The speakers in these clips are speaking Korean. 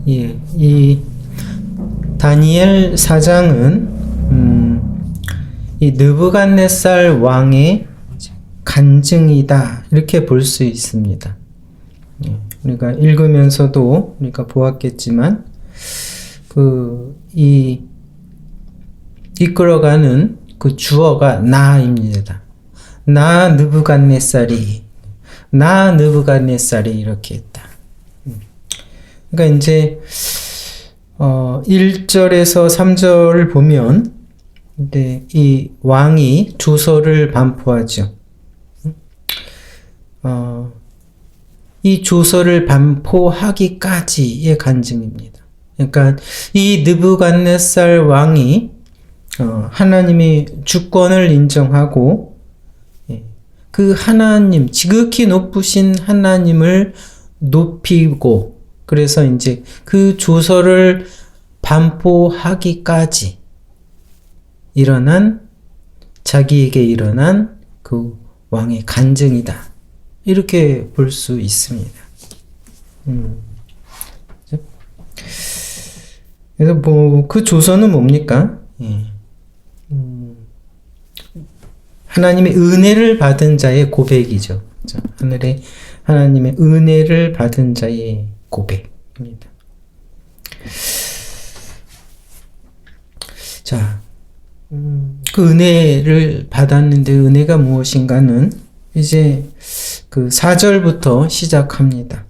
예, 이 다니엘 4장은 이 느부갓네살 왕의 간증이다 이렇게 볼 수 있습니다. 예, 우리가 읽으면서도 우리가 보았겠지만 이 이끌어가는 그 주어가 나입니다. 나 느부갓네살이 이렇게 했다. 그러니까 이제 1절에서 3절을 보면 이 왕이 조서를 반포하죠. 이 조서를 반포하기까지의 간증입니다. 그러니까 이 느부갓네살 왕이 하나님의 주권을 인정하고 그 하나님, 지극히 높으신 하나님을 높이고 그래서 이제 그 조서를 반포하기까지 자기에게 일어난 그 왕의 간증이다. 이렇게 볼 수 있습니다. 그래서 그 조서는 뭡니까? 하나님의 은혜를 받은 자의 고백이죠. 하나님의 은혜를 받은 자의 고백입니다. 자, 그 은혜를 받았는데 은혜가 무엇인가는 이제 그 4절부터 시작합니다.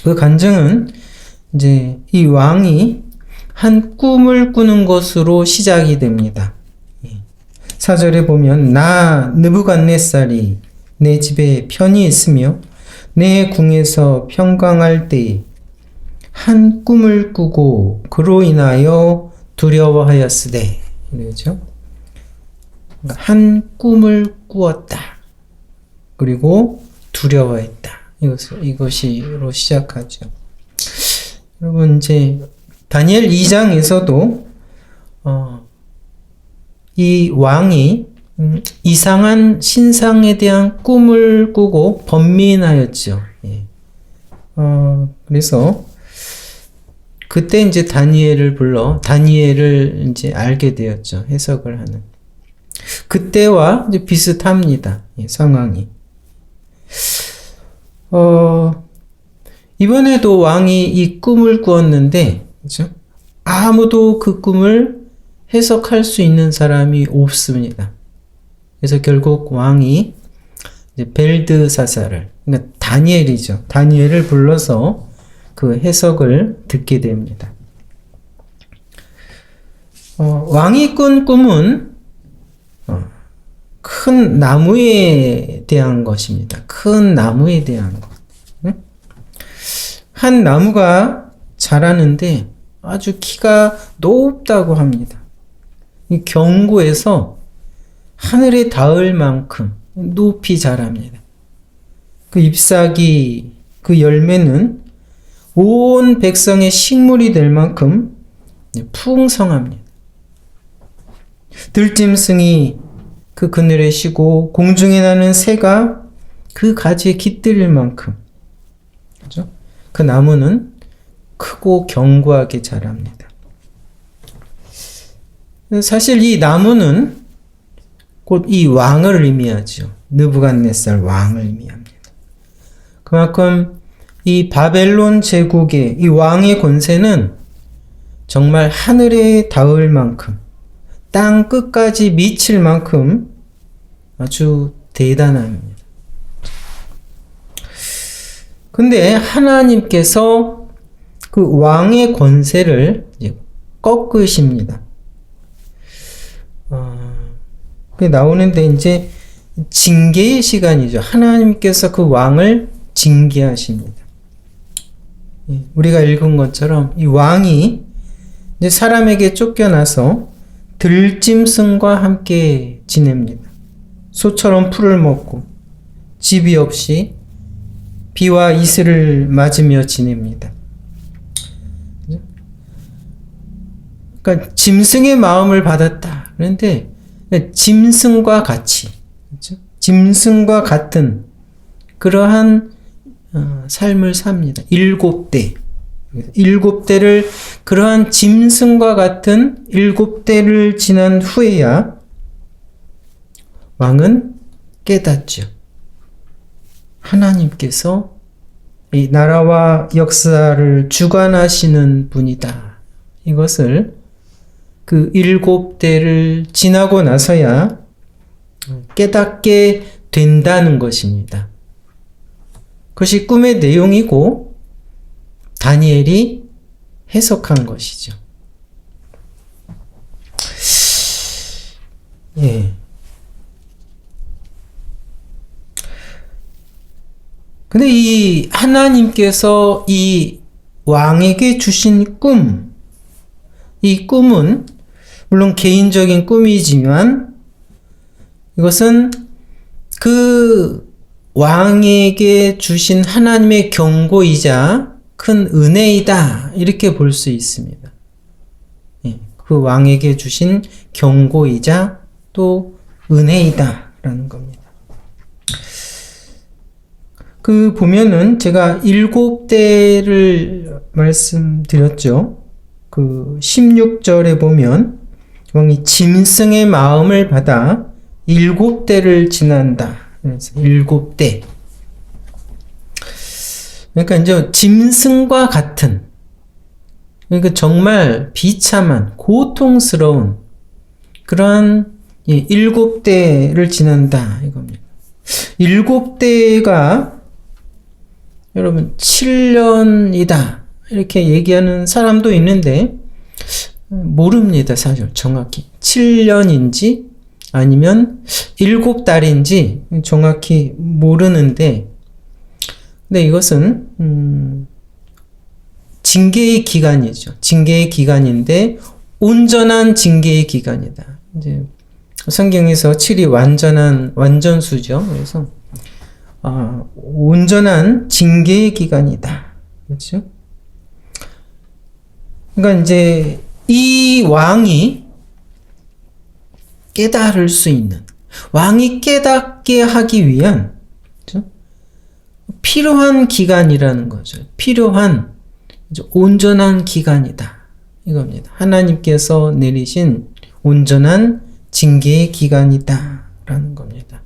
그 간증은 이제 이 왕이 한 꿈을 꾸는 것으로 시작이 됩니다. 4절에 보면 나 느부갓네살이 내 집에 편히 있으며 내 궁에서 평강할 때에 한 꿈을 꾸고 그로 인하여 두려워하였으되 그렇죠? 한 꿈을 꾸었다. 그리고 두려워했다. 이것으로 시작하죠. 여러분 이제 다니엘 2장에서도 이 왕이 이상한 신상에 대한 꿈을 꾸고 번민하였죠. 예. 그래서 그때 이제 다니엘을 불러 다니엘을 이제 알게 되었죠. 해석을 하는. 그때와 이제 비슷합니다. 예, 상황이. 이번에도 왕이 이 꿈을 꾸었는데, 그렇죠? 아무도 그 꿈을 해석할 수 있는 사람이 없습니다. 그래서 결국 왕이 이제 벨드사사를, 그러니까 다니엘이죠. 다니엘을 불러서 그 해석을 듣게 됩니다. 왕이 꾼 꿈은 큰 나무에 대한 것입니다. 큰 나무에 대한 것. 한 나무가 자라는데 아주 키가 높다고 합니다. 이 경고에서 하늘에 닿을 만큼 높이 자랍니다. 그 잎사귀, 그 열매는 온 백성의 식물이 될 만큼 풍성합니다. 들짐승이 그 그늘에 쉬고 공중에 나는 새가 그 가지에 깃들일 만큼, 그죠? 그 나무는 크고 견고하게 자랍니다. 사실 이 나무는 곧 이 왕을 의미하죠. 느부갓네살 왕을 의미합니다. 그만큼 이 바벨론 제국의 이 왕의 권세는 정말 하늘에 닿을 만큼, 땅 끝까지 미칠 만큼 아주 대단합니다. 근데 하나님께서 그 왕의 권세를 꺾으십니다. 그게 나오는데 이제 징계의 시간이죠. 하나님께서 그 왕을 징계하십니다. 우리가 읽은 것처럼 이 왕이 이제 사람에게 쫓겨나서 들짐승과 함께 지냅니다. 소처럼 풀을 먹고 집이 없이 비와 이슬을 맞으며 지냅니다. 그러니까 짐승의 마음을 받았다. 그런데 짐승과 같이, 그렇죠? 짐승과 같은 그러한 삶을 삽니다. 7대 7대를 그러한 짐승과 같은 7대를 지난 후에야 왕은 깨닫죠. 하나님께서 이 나라와 역사를 주관하시는 분이다. 이것을 그 7대를 지나고 나서야 깨닫게 된다는 것입니다. 그것이 꿈의 내용이고 다니엘이 해석한 것이죠. 예. 근데 이 하나님께서 이 왕에게 주신 꿈, 이 꿈은 물론 개인적인 꿈이지만 이것은 그 왕에게 주신 하나님의 경고이자 큰 은혜이다. 이렇게 볼 수 있습니다. 그 왕에게 주신 경고이자 또 은혜이다. 라는 겁니다. 그 보면은 제가 7대를 말씀드렸죠. 그 16절에 보면 왕이 짐승의 마음을 받아 7대를 지난다. 그래서 7대. 그러니까 이제 짐승과 같은, 그러니까 정말 비참한 고통스러운 그러한 7대를 지난다 이겁니다. 7대가 여러분 7년이다 이렇게 얘기하는 사람도 있는데 모릅니다. 사실 정확히 7년인지 아니면 7달인지 정확히 모르는데, 근데 이것은 징계의 기간이죠. 징계의 기간인데 온전한 징계의 기간이다. 이제 성경에서 7이 완전수죠. 그래서 온전한 징계의 기간이다. 그렇죠? 그러니까 이제 이 왕이 깨달을 수 있는, 왕이 깨닫게 하기 위한, 그렇죠? 필요한 기간이라는 거죠. 필요한 온전한 기간이다. 이겁니다. 하나님께서 내리신 온전한 징계의 기간이다. 라는 겁니다.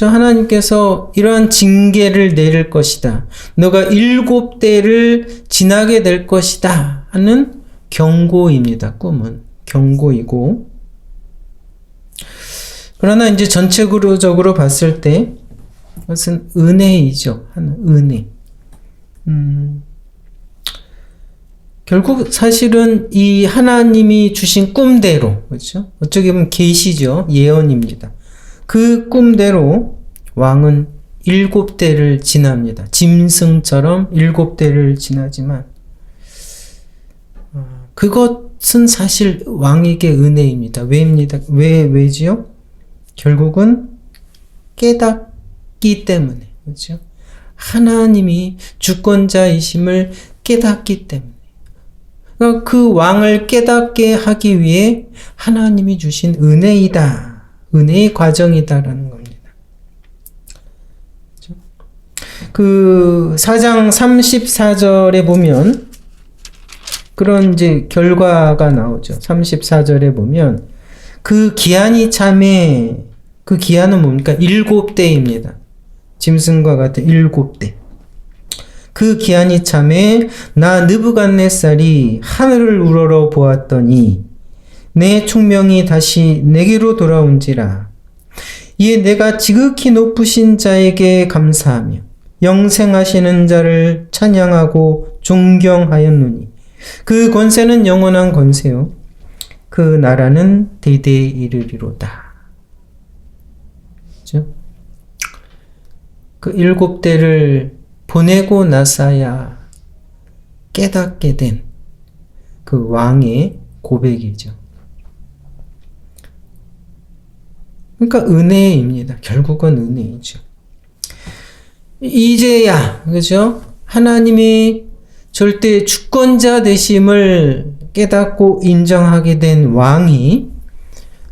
하나님께서 이러한 징계를 내릴 것이다. 너가 7대를 지나게 될 것이다. 하는 경고입니다. 꿈은. 경고이고. 그러나 이제 전체적으로 봤을 때 그것은 은혜이죠. 은혜. 결국 사실은 이 하나님이 주신 꿈대로, 그렇죠? 어떻게 보면 계시죠. 예언입니다. 그 꿈대로 왕은 7대를 지납니다. 짐승처럼 7대를 지나지만 그것은 사실 왕에게 은혜입니다. 왜지요? 결국은 깨닫기 때문에, 그렇죠? 하나님이 주권자이심을 깨닫기 때문에. 그러니까 그 왕을 깨닫게 하기 위해 하나님이 주신 은혜이다. 은혜의 과정이다라는 겁니다. 그렇죠? 그 4장 34절에 보면 그런 이제 결과가 나오죠. 34절에 보면 그 기한이 참에, 그 기한은 뭡니까? 7대입니다. 짐승과 같은 7대. 그 기한이 참에 나 느부갓네살이 하늘을 우러러 보았더니 내 총명이 다시 내게로 돌아온지라. 이에 내가 지극히 높으신 자에게 감사하며 영생하시는 자를 찬양하고 존경하였노니 그 권세는 영원한 권세요 그 나라는 대대에 이르리로다. 그렇죠? 그 7대를 보내고 나서야 깨닫게 된 그 왕의 고백이죠. 그러니까 은혜입니다. 결국은 은혜이죠. 이제야, 그죠? 하나님이 절대 주권자 되심을 깨닫고 인정하게 된 왕이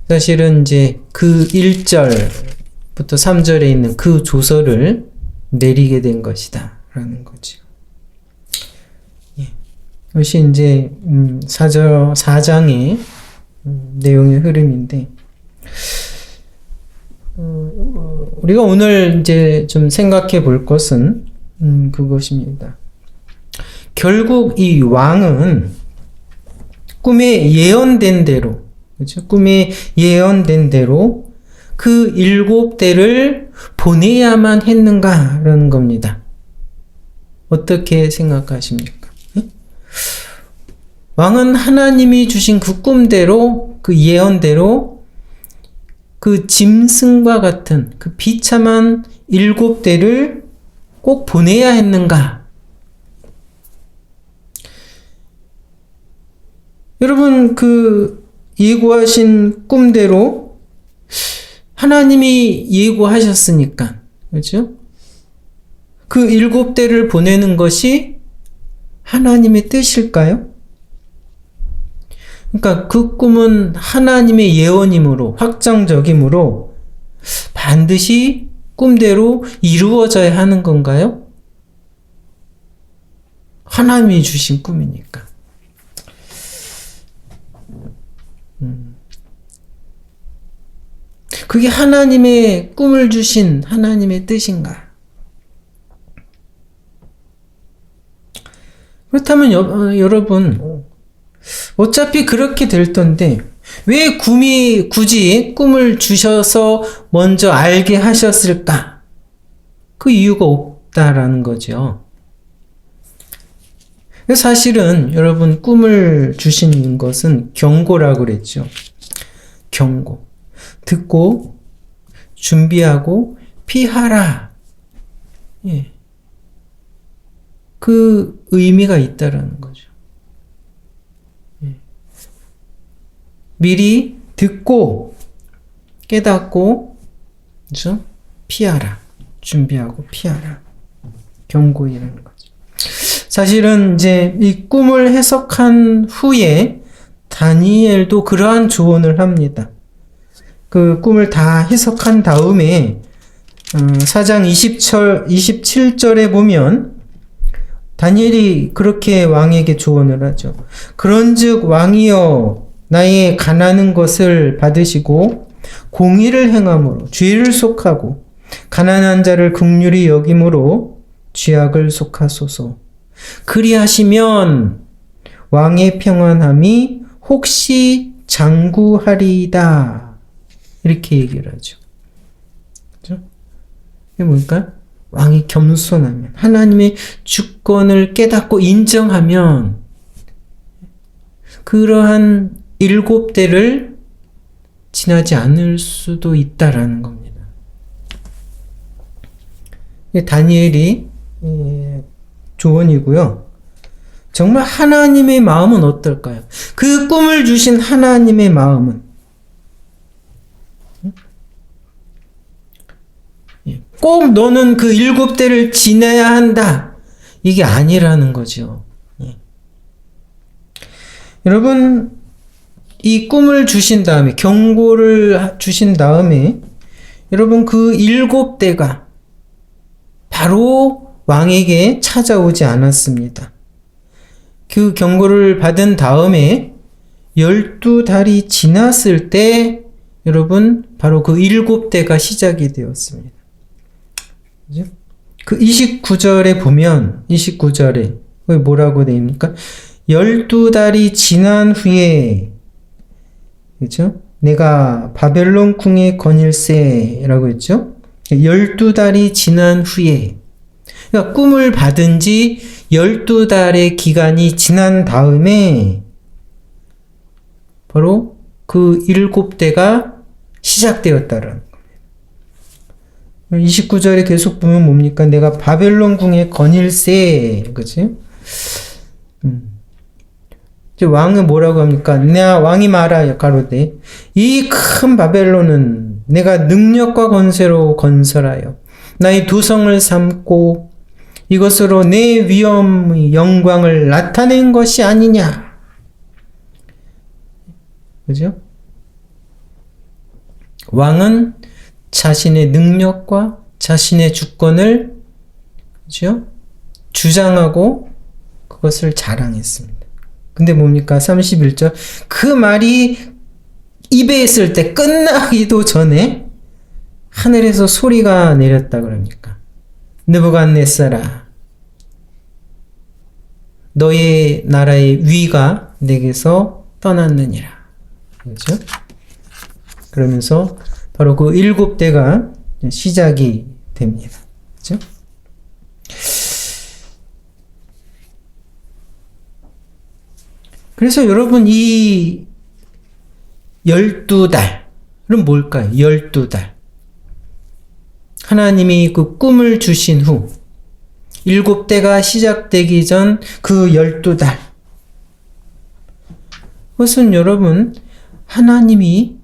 사실은 이제 그 1절부터 3절에 있는 그 조서를 내리게 된 것이다. 라는 거죠. 이것이 이제 4장의 내용의 흐름인데, 우리가 오늘 이제 좀 생각해 볼 것은 그것입니다. 결국 이 왕은 꿈에 예언된 대로, 그렇죠? 꿈에 예언된 대로 그 7대를 보내야만 했는가라는 겁니다. 어떻게 생각하십니까? 왕은 하나님이 주신 그 꿈대로, 그 예언대로 그 짐승과 같은 그 비참한 7대를 꼭 보내야 했는가? 여러분, 그 예고하신 꿈대로 하나님이 예고하셨으니까, 그렇죠? 그 7대를 보내는 것이 하나님의 뜻일까요? 그러니까 그 꿈은 하나님의 예언이므로, 확정적이므로 반드시 꿈대로 이루어져야 하는 건가요? 하나님이 주신 꿈이니까. 그게 하나님의 꿈을 주신 하나님의 뜻인가? 그렇다면 여러분, 어차피 그렇게 될 텐데 왜 굳이 꿈을 주셔서 먼저 알게 하셨을까? 그 이유가 없다라는 거죠. 사실은 여러분, 꿈을 주신 것은 경고라고 그랬죠. 경고. 듣고 준비하고 피하라. 예. 그 의미가 있다라는 거죠. 예. 미리 듣고 깨닫고, 그렇죠? 피하라. 준비하고 피하라. 경고이라는 거죠. 사실은 이제 이 꿈을 해석한 후에 다니엘도 그러한 조언을 합니다. 그 꿈을 다 해석한 다음에 4장 27절에 보면 다니엘이 그렇게 왕에게 조언을 하죠. 그런즉 왕이여, 나의 가난한 것을 받으시고 공의를 행함으로 죄를 속하고 가난한 자를 긍휼히 여김으로 죄악을 속하소서. 그리하시면 왕의 평안함이 혹시 장구하리이다. 이렇게 얘기를 하죠. 그렇죠? 이게 뭘까? 왕이 겸손하면, 하나님의 주권을 깨닫고 인정하면 그러한 7대를 지나지 않을 수도 있다라는 겁니다. 다니엘이 조언이고요. 정말 하나님의 마음은 어떨까요? 그 꿈을 주신 하나님의 마음은 꼭 너는 그 7대를 지내야 한다. 이게 아니라는 거죠. 여러분, 이 꿈을 주신 다음에, 경고를 주신 다음에, 여러분, 그 7대가 바로 왕에게 찾아오지 않았습니다. 그 경고를 받은 다음에 12달이 지났을 때, 여러분, 바로 그 7대가 시작이 되었습니다. 그죠? 그 29절에 보면, 29절에 뭐라고 되어 있습니까? 12달이 지난 후에, 그죠? 내가 바벨론 궁에 거닐세라고 했죠? 12달이 지난 후에, 그러니까 꿈을 받은 지 12달의 기간이 지난 다음에 바로 그 7대가 시작되었다라는 거예요. 29절에 계속 보면 뭡니까? 내가 바벨론 궁에 거닐세. 그치? 이제 왕은 뭐라고 합니까? 내가 왕이 말하여 가로되 이 큰 바벨론은 내가 능력과 권세로 건설하여 나의 도성을 삼고 이것으로 내 위엄의 영광을 나타낸 것이 아니냐. 그죠? 왕은 자신의 능력과 자신의 주권을, 그죠? 주장하고 그것을 자랑했습니다. 근데 뭡니까? 31절. 그 말이 입에 있을 때 끝나기도 전에 하늘에서 소리가 내렸다 그럽니까? 느부갓네살아, 너의 나라의 위가 내게서 떠났느니라. 그렇죠? 그러면서 바로 그 7대가 시작이 됩니다. 그렇죠? 그래서 여러분, 이 12달은 뭘까요? 12달. 하나님이 그 꿈을 주신 후 7대가 시작되기 전 그 12달. 그것은 여러분, 하나님이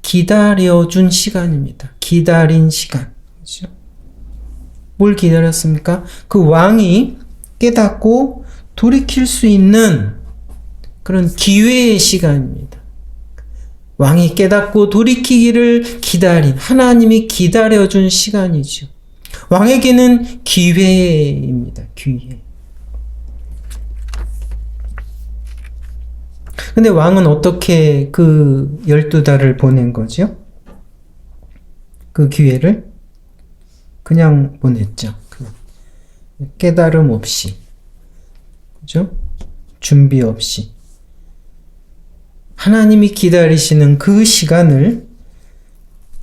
기다려준 시간입니다. 기다린 시간. 그렇죠? 뭘 기다렸습니까? 그 왕이 깨닫고 돌이킬 수 있는 그런 기회의 시간입니다. 왕이 깨닫고 돌이키기를 기다린, 하나님이 기다려준 시간이죠. 왕에게는 기회입니다. 기회. 근데 왕은 어떻게 그 12달을 보낸 거죠? 그 기회를 그냥 보냈죠. 깨달음 없이. 그죠? 준비 없이. 하나님이 기다리시는 그 시간을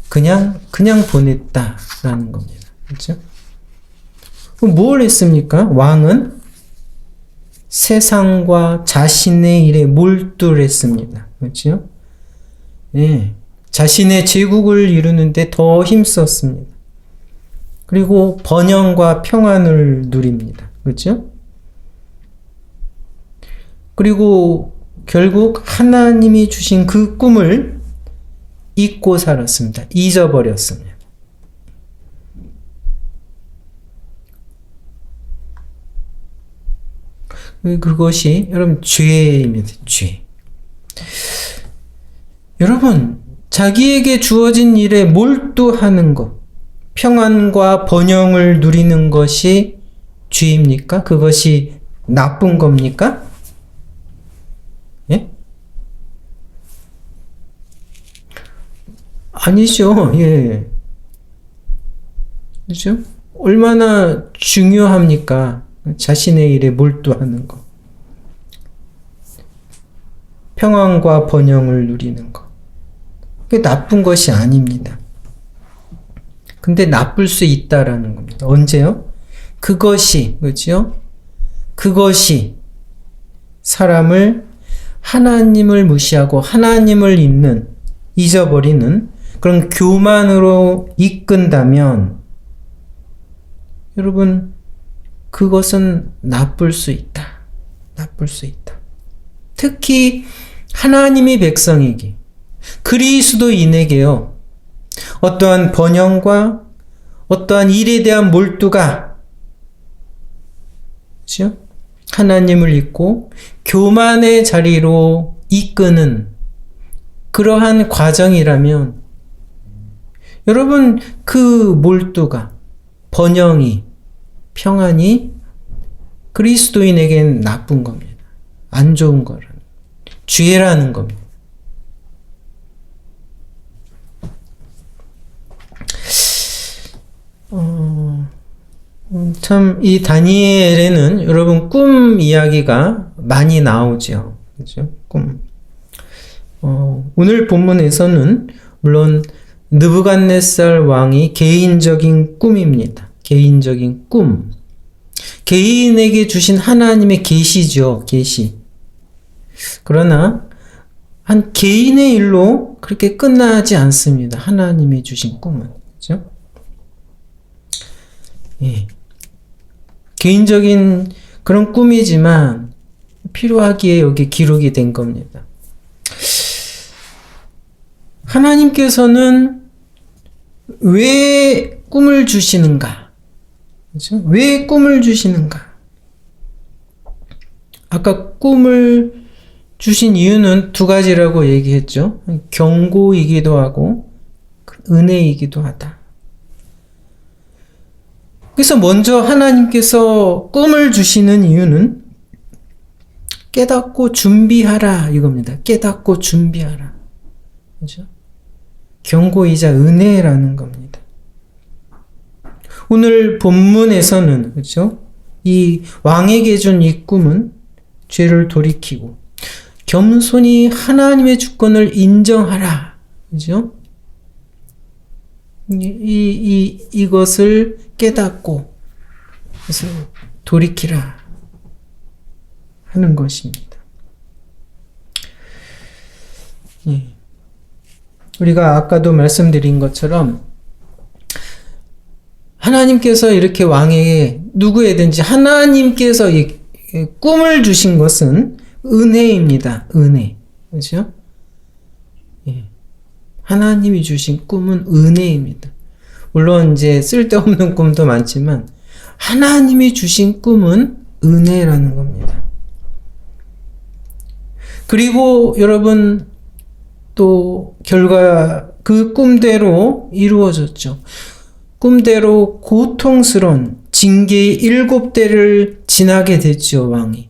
그냥 보냈다라는 겁니다. 그렇죠? 그럼 뭘 했습니까? 왕은 세상과 자신의 일에 몰두했습니다. 그렇죠? 예. 자신의 제국을 이루는데 더 힘썼습니다. 그리고 번영과 평안을 누립니다. 그렇죠? 그리고 결국 하나님이 주신 그 꿈을 잊고 살았습니다. 잊어버렸습니다. 그것이 여러분 죄입니다. 죄. 여러분, 자기에게 주어진 일에 몰두하는 것, 평안과 번영을 누리는 것이 죄입니까? 그것이 나쁜 겁니까? 예? 아니죠. 예. 그죠? 얼마나 중요합니까? 자신의 일에 몰두하는 것. 평안과 번영을 누리는 것. 그게 나쁜 것이 아닙니다. 근데 나쁠 수 있다라는 겁니다. 언제요? 그것이, 그렇죠? 그것이 사람을 하나님을 무시하고 하나님을 잊어버리는 그런 교만으로 이끈다면 여러분, 그것은 나쁠 수 있다. 나쁠 수 있다. 특히 하나님의 백성에게, 그리스도인에게요, 어떠한 번영과 어떠한 일에 대한 몰두가, 그렇죠? 하나님을 잊고 교만의 자리로 이끄는 그러한 과정이라면 여러분, 그 몰두가, 번영이, 평안이 그리스도인에겐 나쁜 겁니다. 안 좋은 거라는, 죄라는 겁니다. 참, 이 다니엘에는 여러분 꿈 이야기가 많이 나오죠. 그죠? 꿈. 오늘 본문에서는 물론 느부갓네살 왕이 개인적인 꿈입니다. 개인적인 꿈. 개인에게 주신 하나님의 계시죠. 계시. 그러나 한 개인의 일로 그렇게 끝나지 않습니다. 하나님이 주신 꿈은. 그죠? 예. 개인적인 그런 꿈이지만 필요하기에 여기 기록이 된 겁니다. 하나님께서는 왜 꿈을 주시는가? 그렇죠? 왜 꿈을 주시는가? 아까 꿈을 주신 이유는 두 가지라고 얘기했죠. 경고이기도 하고 은혜이기도 하다. 그래서 먼저 하나님께서 꿈을 주시는 이유는 깨닫고 준비하라 이겁니다. 깨닫고 준비하라. 그죠? 경고이자 은혜라는 겁니다. 오늘 본문에서는 그죠? 이 왕에게 준 이 꿈은 죄를 돌이키고 겸손히 하나님의 주권을 인정하라. 그죠? 이것을 깨닫고 그래서 돌이키라 하는 것입니다. 예. 우리가 아까도 말씀드린 것처럼 하나님께서 이렇게 왕에게 누구에든지 하나님께서 이 꿈을 주신 것은 은혜입니다. 은혜. 그렇죠? 예. 하나님이 주신 꿈은 은혜입니다. 물론 이제 쓸데없는 꿈도 많지만 하나님이 주신 꿈은 은혜라는 겁니다. 그리고 여러분 또 결과 그 꿈대로 이루어졌죠. 꿈대로 고통스러운 징계의 7대를 지나게 됐죠, 왕이.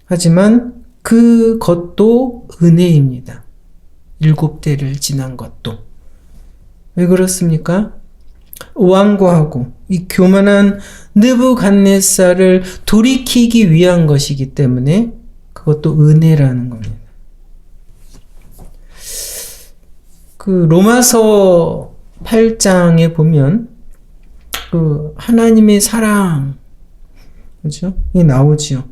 하지만 그것도 은혜입니다. 7대를 지난 것도. 왜 그렇습니까? 왕고하고 이 교만한 느부갓네살을 돌이키기 위한 것이기 때문에 그것도 은혜라는 겁니다. 그 로마서 8장에 보면 그 하나님의 사랑, 그죠? 이 나오지요.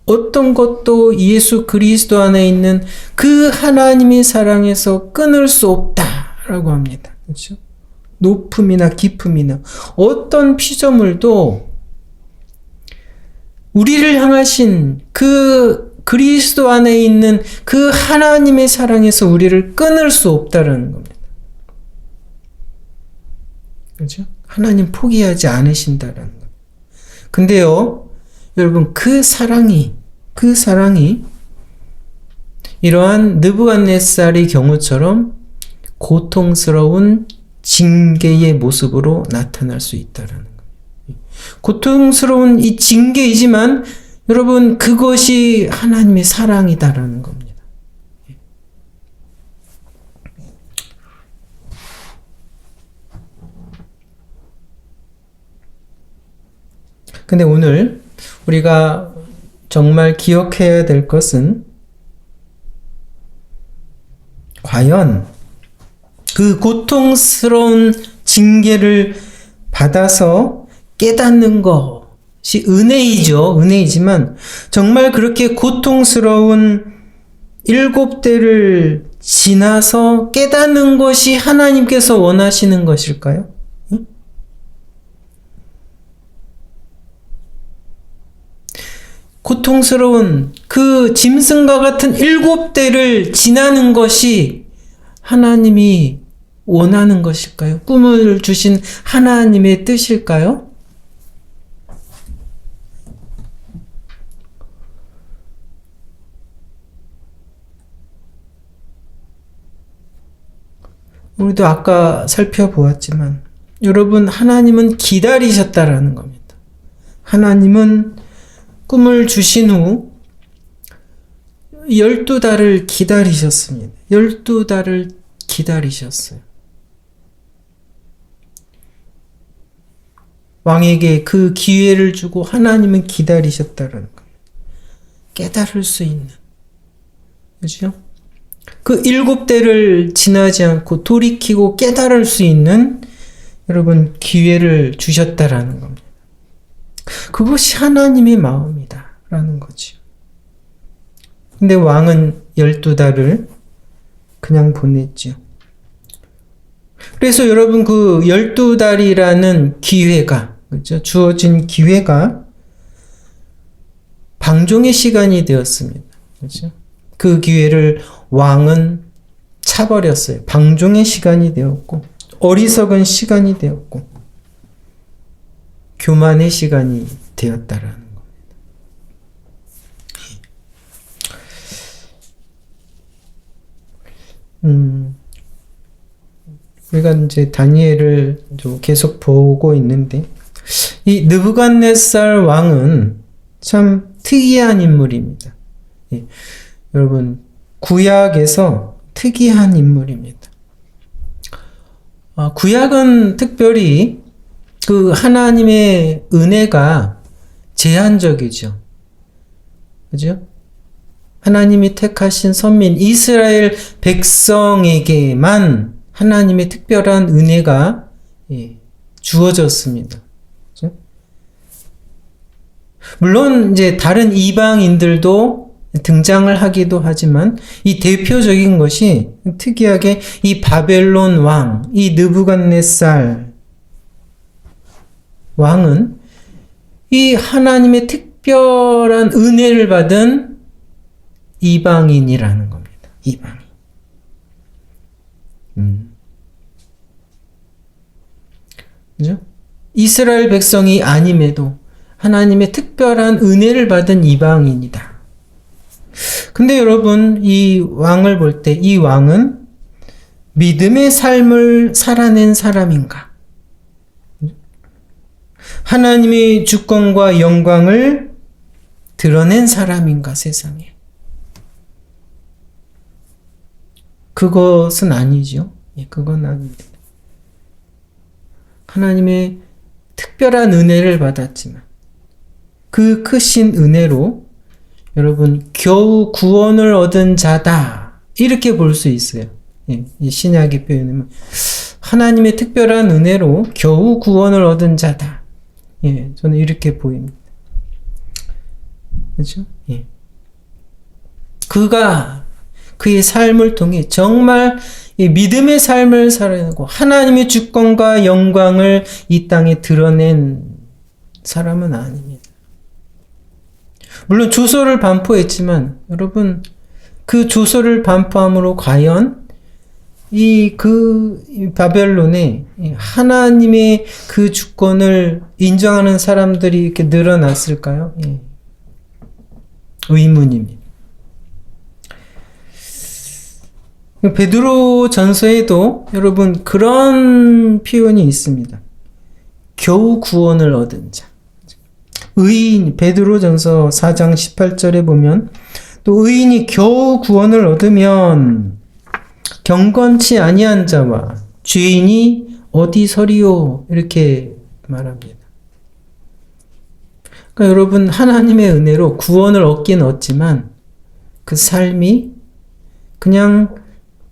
어떤 것도 예수 그리스도 안에 있는 그 하나님의 사랑에서 끊을 수 없다라고 합니다. 그렇죠? 높음이나 깊음이나 어떤 피조물도 우리를 향하신 그 그리스도 안에 있는 그 하나님의 사랑에서 우리를 끊을 수 없다라는 겁니다. 그렇죠? 하나님 포기하지 않으신다라는 것. 근데요, 여러분 그 사랑이 이러한 느부갓네살의 경우처럼 고통스러운 징계의 모습으로 나타날 수 있다라는 거예요. 고통스러운 이 징계이지만 여러분 그것이 하나님의 사랑이다라는 겁니다. 근데 오늘 우리가 정말 기억해야 될 것은 과연 그 고통스러운 징계를 받아서 깨닫는 것이 은혜이죠. 은혜이지만 정말 그렇게 고통스러운 7대를 지나서 깨닫는 것이 하나님께서 원하시는 것일까요? 고통스러운 그 짐승과 같은 7대를 지나는 것이 하나님이 원하는 것일까요? 꿈을 주신 하나님의 뜻일까요? 우리도 아까 살펴보았지만 여러분 하나님은 기다리셨다라는 겁니다. 하나님은 꿈을 주신 후 12달을 기다리셨습니다. 12달을 기다리셨어요. 왕에게 그 기회를 주고 하나님은 기다리셨다는 거예요. 깨달을 수 있는. 그죠? 그 7대를 지나지 않고 돌이키고 깨달을 수 있는 여러분 기회를 주셨다라는 겁니다. 그것이 하나님의 마음이다라는 거죠. 근데 왕은 12달을 그냥 보냈죠. 그래서 여러분 그 12달이라는 기회가, 그렇죠? 주어진 기회가 방종의 시간이 되었습니다. 그렇죠? 그 기회를 왕은 차버렸어요. 방종의 시간이 되었고, 어리석은 시간이 되었고, 교만의 시간이 되었다라는 겁니다. 우리가 이제 다니엘을 계속 보고 있는데 이 느부갓네살 왕은 참 특이한 인물입니다. 예. 여러분, 구약에서 특이한 인물입니다. 구약은 특별히 그 하나님의 은혜가 제한적이죠. 그죠? 하나님이 택하신 선민 이스라엘 백성에게만 하나님의 특별한 은혜가 주어졌습니다. 그죠? 물론 이제 다른 이방인들도 등장을 하기도 하지만 이 대표적인 것이 특이하게 이 바벨론 왕, 이 느부갓네살 왕은 이 하나님의 특별한 은혜를 받은 이방인이라는 겁니다. 이방인. 그죠? 이스라엘 백성이 아님에도 하나님의 특별한 은혜를 받은 이방인이다. 근데 여러분, 이 왕을 볼 때 이 왕은 믿음의 삶을 살아낸 사람인가? 하나님의 주권과 영광을 드러낸 사람인가, 세상에? 그것은 아니죠. 그건 아닙니다. 하나님의 특별한 은혜를 받았지만 그 크신 은혜로 여러분 겨우 구원을 얻은 자다 이렇게 볼 수 있어요. 이 신약의 표현이면 하나님의 특별한 은혜로 겨우 구원을 얻은 자다. 저는 이렇게 보입니다. 그렇죠? 그가 그의 삶을 통해 정말 이 믿음의 삶을 살아내고 하나님의 주권과 영광을 이 땅에 드러낸 사람은 아닙니다. 물론 조서를 반포했지만 여러분 그 조서를 반포함으로 과연 이 바벨론에 하나님의 그 주권을 인정하는 사람들이 이렇게 늘어났을까요? 의문입니다. 베드로 전서에도 여러분 그런 표현이 있습니다. 겨우 구원을 얻은 자. 의인, 베드로 전서 4장 18절에 보면 또 의인이 겨우 구원을 얻으면 경건치 아니한 자와 죄인이 어디 서리요? 이렇게 말합니다. 그러니까 여러분 하나님의 은혜로 구원을 얻긴 얻지만 그 삶이 그냥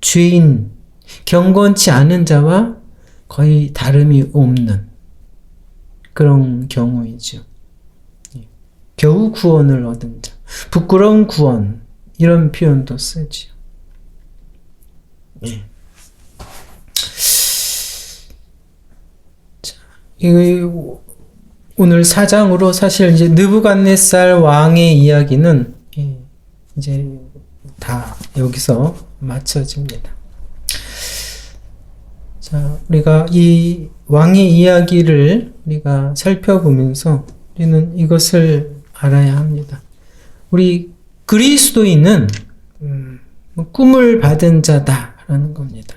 죄인, 경건치 않은 자와 거의 다름이 없는 그런 경우이죠. 겨우 구원을 얻은 자, 부끄러운 구원 이런 표현도 쓰지요. 자, 오늘 4장으로 사실 이제 느부갓네살 왕의 이야기는 이제 다 여기서 마쳐집니다. 자, 우리가 이 왕의 이야기를 우리가 살펴보면서 우리는 이것을 알아야 합니다. 우리 그리스도인은 꿈을 받은 자다라는 겁니다.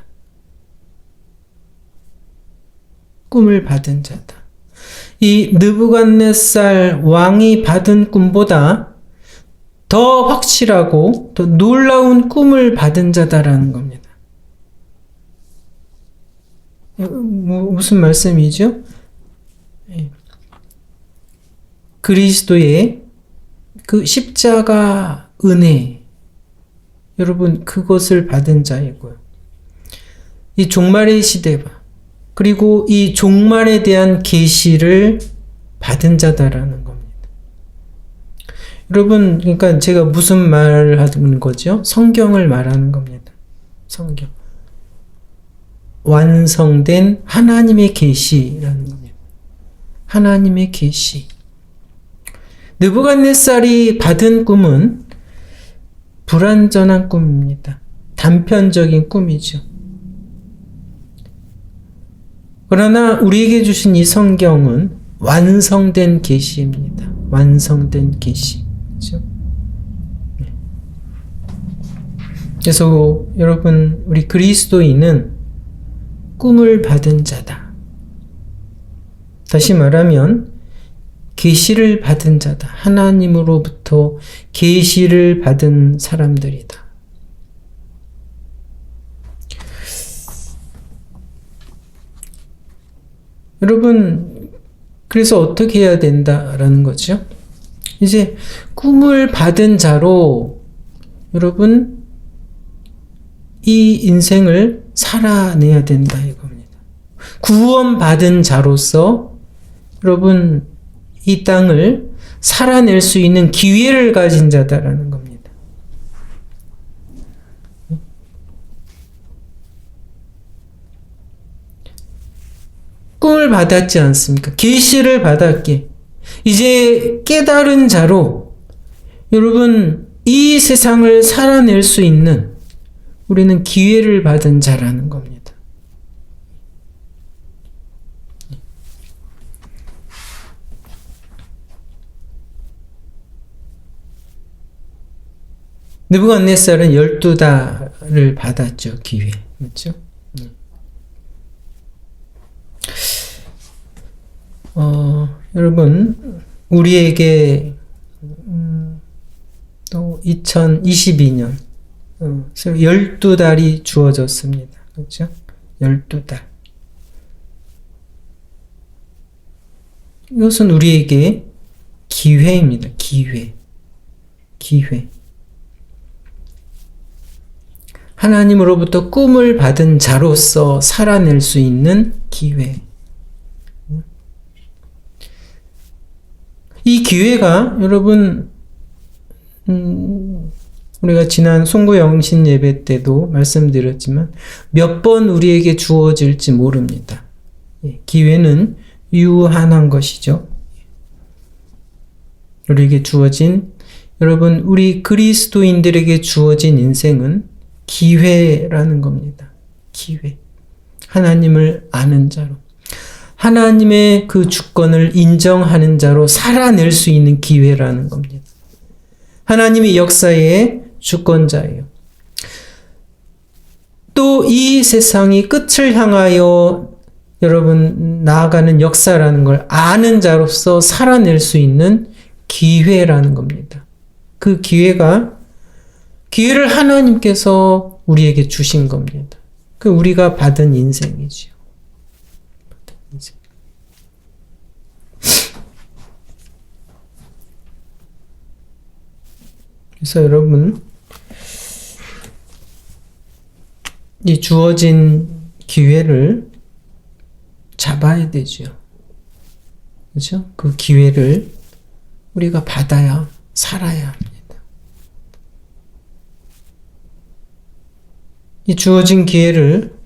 꿈을 받은 자다. 이 느부갓네살 왕이 받은 꿈보다 더 확실하고 더 놀라운 꿈을 받은 자다라는 겁니다. 무슨 말씀이죠? 그리스도의 그 십자가 은혜, 여러분 그것을 받은 자이고요. 이 종말의 시대와 그리고 이 종말에 대한 계시를 받은 자다라는 겁니다. 여러분, 그러니까 제가 무슨 말을 하는 거죠? 성경을 말하는 겁니다. 성경. 완성된 하나님의 계시라는 겁니다. 하나님의 계시. 느부갓네살이 받은 꿈은 불완전한 꿈입니다. 단편적인 꿈이죠. 그러나 우리에게 주신 이 성경은 완성된 계시입니다. 완성된 계시. 그렇죠? 그래서 여러분, 우리 그리스도인은 꿈을 받은 자다. 다시 말하면 계시를 받은 자다. 하나님으로부터 계시를 받은 사람들이다. 여러분, 그래서 어떻게 해야 된다라는 거죠? 이제 꿈을 받은 자로 여러분 이 인생을 살아내야 된다 이겁니다. 구원받은 자로서 여러분 이 땅을 살아낼 수 있는 기회를 가진 자다라는 겁니다. 꿈을 받았지 않습니까? 계시를 받았기에 이제 깨달은 자로 여러분 이 세상을 살아낼 수 있는 우리는 기회를 받은 자라는 겁니다. 느부갓네살은 12달을 받았죠. 기회. 그렇죠? 여러분 우리에게 또 2022년 12달이 주어졌습니다. 그렇죠? 12달. 이것은 우리에게 기회입니다. 기회. 하나님으로부터 꿈을 받은 자로서 살아낼 수 있는 기회. 이 기회가 여러분 우리가 지난 송구영신 예배 때도 말씀드렸지만 몇 번 우리에게 주어질지 모릅니다. 기회는 유한한 것이죠. 우리에게 주어진 여러분 우리 그리스도인들에게 주어진 인생은 기회라는 겁니다. 기회. 하나님을 아는 자로 하나님의 그 주권을 인정하는 자로 살아낼 수 있는 기회라는 겁니다. 하나님의 역사의 주권자예요. 또 이 세상이 끝을 향하여 여러분 나아가는 역사라는 걸 아는 자로서 살아낼 수 있는 기회라는 겁니다. 그 기회를 하나님께서 우리에게 주신 겁니다. 그 우리가 받은 인생이지요. 그래서 여러분 이 주어진 기회를 잡아야 되죠. 그렇죠? 그 기회를 우리가 받아야 살아야 합니다. 이 주어진 기회를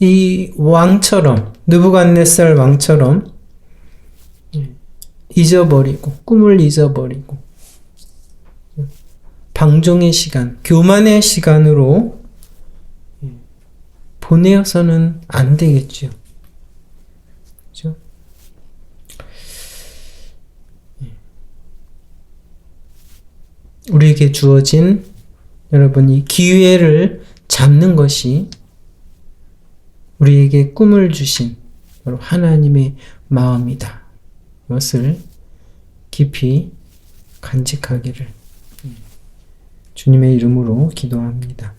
이 왕처럼 느부갓네살 왕처럼 잊어버리고 꿈을 잊어버리고 방종의 시간, 교만의 시간으로 보내어서는 안 되겠죠. 그렇죠? 우리에게 주어진 여러분 이 기회를 잡는 것이 우리에게 꿈을 주신 하나님의 마음이다. 이것을 깊이 간직하기를 주님의 이름으로 기도합니다.